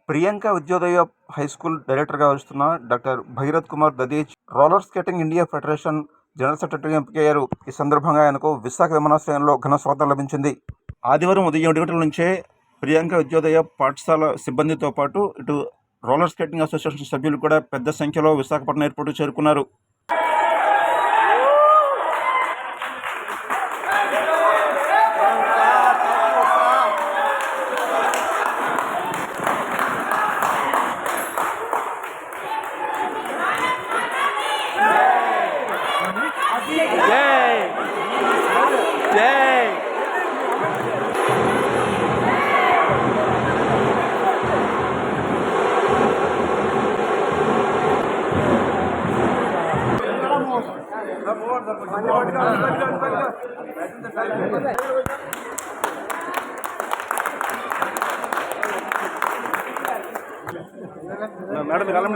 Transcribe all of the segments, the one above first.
Priyanka Vidyodaya high school డైరెక్టర్గా వస్తున్న doctor Bhagirath Kumar Dadhich roller skating India federation general సెక్రటరీగా ఎంపికయ్యారు. ఈ సందర్భంగా ఆయనకు విశాఖ విమానాశ్రయంలో ఘన స్వాగతం లభించింది. ఆదివారం ఉదయం 7 గంటల నుంచే ప్రియాంక విద్యోదయ పాఠశాల సిబ్బందితో పాటు ఇటు రోలర్ స్కేటింగ్ అసోసియేషన్ సభ్యులు కూడా పెద్ద సంఖ్యలో విశాఖపట్నం ఎయిర్పోర్టు చేరుకున్నారు. మేడం మీరు అలా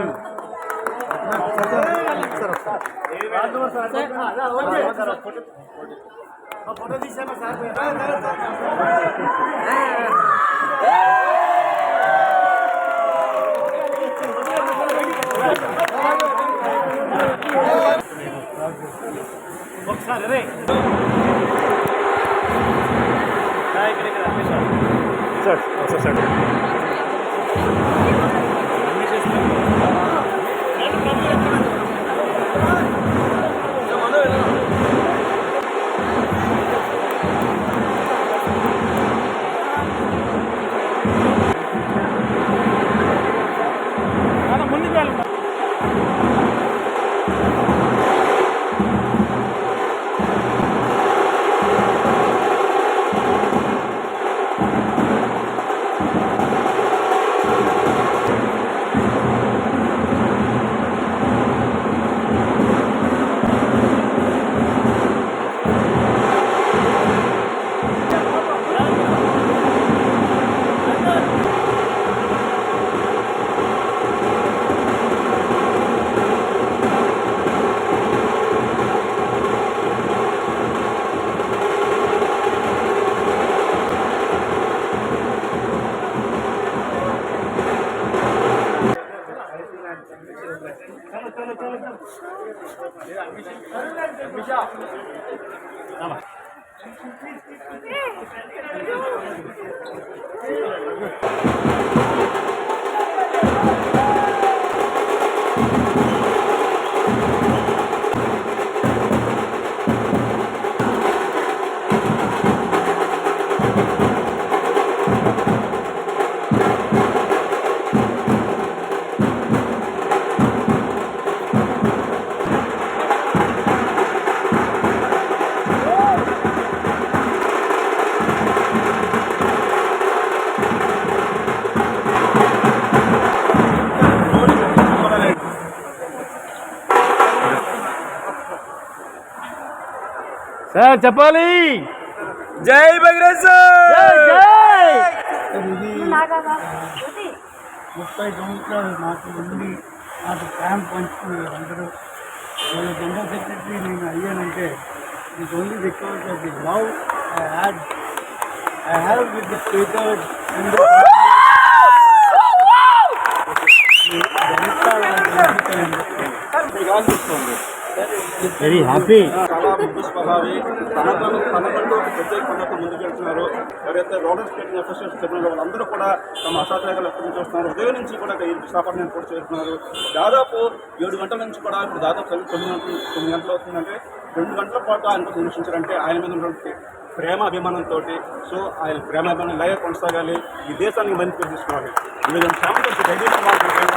ఫోటో తీసాను సార్. ఒకసారి రే సార్ సార్ ముందుకు వెళ్ళి సార్ చెప్పాలి. జై భగీరథ్ సార్. ఇది 30 సంవత్సరాలు నాకు ఉండి నాకు క్యాంప్ పంచుకున్నారు అందరూ. వాళ్ళ జనరల్ సెక్రటరీ నేను అయ్యానంటే it only because of the love I have with the speaker very happy. చాలా ముందు స్వభావి తనకంటూ ఒక ప్రత్యేక పద్ధతి ముందుకెళ్తున్నారు. ఎవరైతే రోలర్ స్కేటింగ్ అసోసియేషన్ సభ్యులు వాళ్ళందరూ కూడా తమ అసాధ్యాలు వ్యక్తం చేస్తున్నారు. ఉదయం నుంచి కూడా విశాఖపట్నం కూడా చేరుతున్నారు. దాదాపు 7 గంటల నుంచి కూడా ఇప్పుడు దాదాపు 9 గంటలు అవుతుందంటే 2 గంటల పాటు ఆయన కోసం నిరీక్షించారంటే ఆయన మీద ఉన్నటువంటి ప్రేమ అభిమానంతో. సో ఆయన ప్రేమ అభిమానం ఇలాగే కొనసాగాలి, ఈ దేశానికి మంచి తీసుకోవాలి. ఈ విధంగా